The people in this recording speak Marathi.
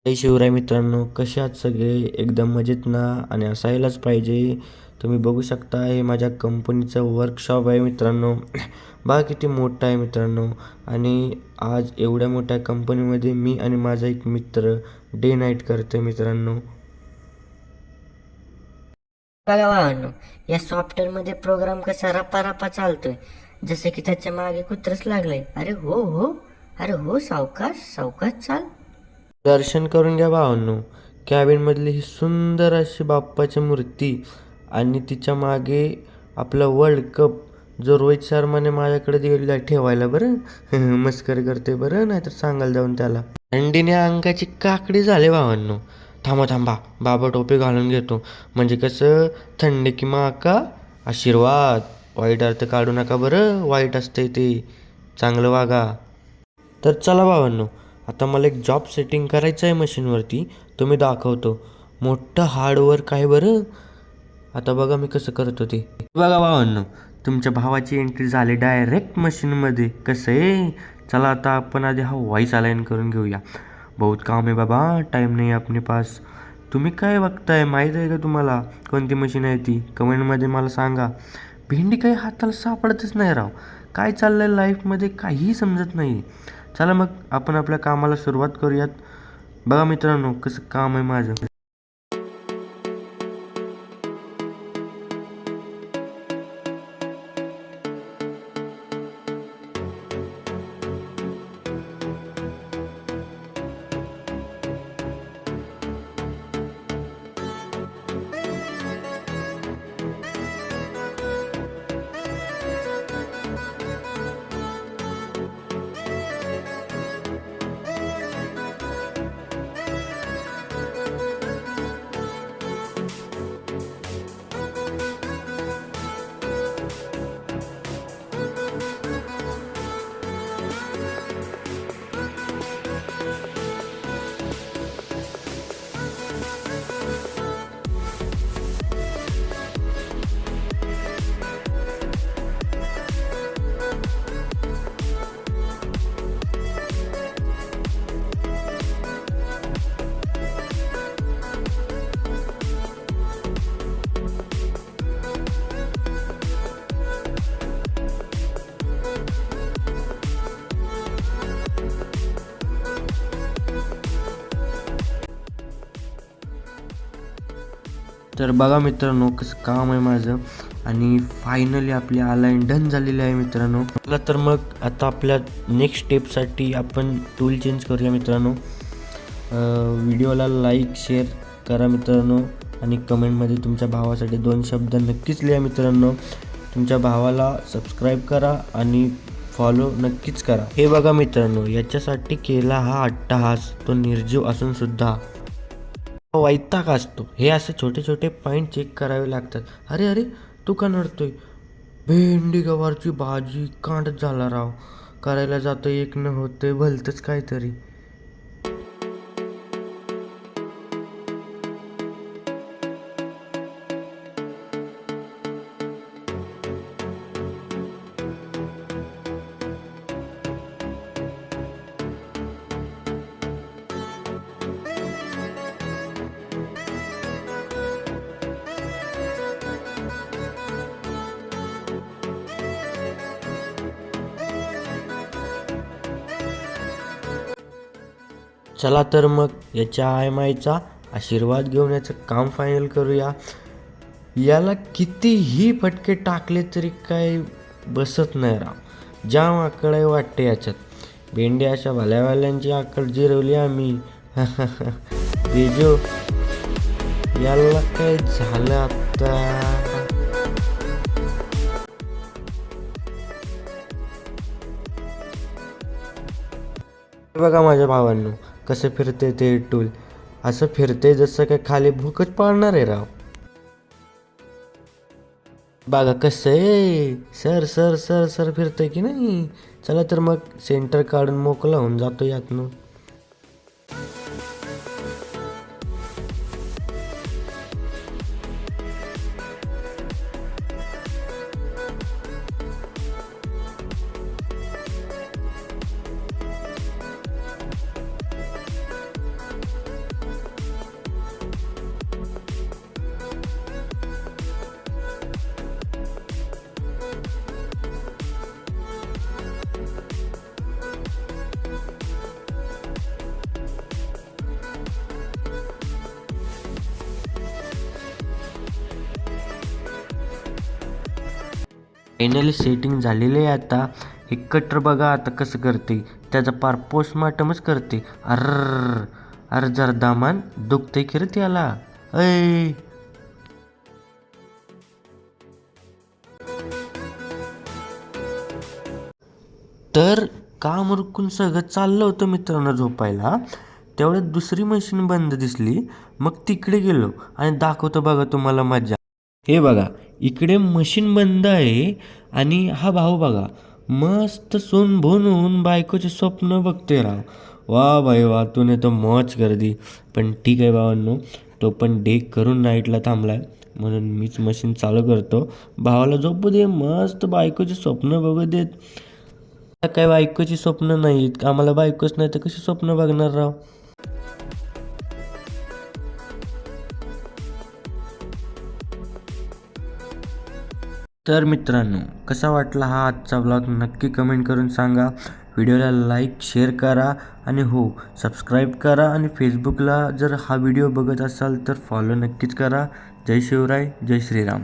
जय शिवराय मित्रांनो, कसे आहात सगळे? एकदम मजेत ना? आणि असायलाच पाहिजे. तुम्ही बघू शकता हे माझ्या कंपनीचं वर्कशॉप आहे मित्रांनो. बघा किती मोठं आहे मित्रांनो. आणि आज एवढ्या मोठ्या कंपनीमध्ये मी आणि माझा एक मित्र डे नाईट करतोय मित्रांनो. बघा भावांनो, या सॉफ्टवेअरमध्ये प्रोग्राम कसा रपा चालतोय, जसं की त्याच्या मागे कुत्रच लागलंय. अरे हो हो, अरे हो, सावकाश सावकाश चाल. दर्शन करून घ्या भावांनो. कॅबिनमधली ही सुंदर अशी बाप्पाची मूर्ती आणि तिच्या मागे आपला वर्ल्ड कप जो रोहित शर्माने माझ्याकडे दिलेला ठेवायला बरं. मस्करी करते बरं, नाहीतर सांगायला जाऊन त्याला. थंडीने अंगाची काकडी झाले भावांनो. थांबा थांबा, बाबा टोपी घालून घेतो. म्हणजे कसं, थंडी की का आशीर्वाद. वाईट अर्थ काढू नका बरं, वाईट असते ते. चांगलं वागा. तर चला भावांनो, आता मला एक जॉब सेटिंग करायचं आहे मशीनवरती. तो मी दाखवतो. मोठं हार्डवर्क आहे बरं. आता बघा मी कसं करतो ते. बघा भावांनो, तुमच्या भावाची एंट्री झाली डायरेक्ट मशीनमध्ये. कसं आहे, चला आता आपण आधी हा व्हॉइस अलाइन करून घेऊया. बहुत काम आहे बाबा, टाईम नाही अपने पास. तुम्ही काय बघताय, माहीत आहे का तुम्हाला कोणती मशीन आहे ती? कमेंटमध्ये मला सांगा. भेंडी काही हाताला सापडतच नाही राव. काय चाललंय लाईफमध्ये काहीही समजत नाही. चला मग आपण आपल्या कामाला सुरुवात करूयात. बघा मित्रांनो कसं काम आहे माझं. तर बघा मित्रांनो कसं काम आहे माझं. आणि फायनली आपली अलाईन डन झालेली आहे मित्रांनो. चला तर मग आता आपल्या नेक्स्ट स्टेपसाठी आपण टूल चेंज करूया मित्रांनो. व्हिडिओला लाईक शेअर करा मित्रांनो. आणि कमेंटमध्ये तुमच्या भावासाठी 2 शब्द नक्कीच लिहा मित्रांनो. तुमच्या भावाला सबस्क्राईब करा आणि फॉलो नक्कीच करा. हे बघा मित्रांनो, याच्यासाठी केला हा अट्टहास, तो निर्जीव असून सुद्धा वैताग असतो. हे असे छोटे छोटे पॉईंट चेक करावे लागतात. अरे अरे, तू का नडतोय? भेंडी गवारची भाजी कांडच झाला राव. करायला जातो एक न होते भलतंच काहीतरी. चला तर मग याच्या IMIचा आशीर्वाद घेऊन याचं काम फायनल करूया. याला कितीही फटके टाकले तरी काय बसत नाही राव. जाम आकड आहे वाटते याच्यात. भेंडी अशा भल्यावाल्यांची आकड जिरवली आम्ही. तेजो, याला काय झालं आता? बघा माझ्या भावांनो कसं फिरते ते टूल. असं फिरते जसं काय खाली भूकच पाडणार आहे राव. बघा कसं आहे, सर सर सर सर फिरतंय की नाही. चला तर मग सेंटर काढून मोकळा होऊन जातो यातनं. फायनली सेटिंग झालेलं आहे आता. हे कटर बघा आता कसं करते, त्याचा पार पोस्टमार्टमच करते. अर जरा दामान दुखतंय खरं त्याला. ऐ तर काम उरकून सगळं चाललं होतं मित्रांनो झोपायला, तेवढ्यात दुसरी मशीन बंद दिसली. मग तिकडे गेलो आणि दाखवतो बघा तुम्हाला मजा. हे बघा, इकडे मशीन बंद आहे आणि हा भाऊ बघा मस्त सून बनवून बायकोचे स्वप्न बघते राव. वा भाई वा, तूने तर मौज कर दी. पण ठीक आहे भावांनो, तो पण डे करून नाईटला थांबलाय म्हणून मीच मशीन चालू करतो. भावाला झोपू दे, मस्त बायकोचे स्वप्न बघू देत. आता काय बायकोची स्वप्न नाहीत, आम्हाला बायकोच नाही तर कशी स्वप्न बघणार राव. तर मित्रांनो, कसा वाटला हा आजचा व्लॉग नक्की कमेंट करून सांगा. व्हिडिओला लाईक शेअर करा आणि हो सबस्क्राईब करा. आणि फेसबुकला जर हा व्हिडिओ बघत असाल तर फॉलो नक्कीच करा. जय शिवराय, जय श्रीराम.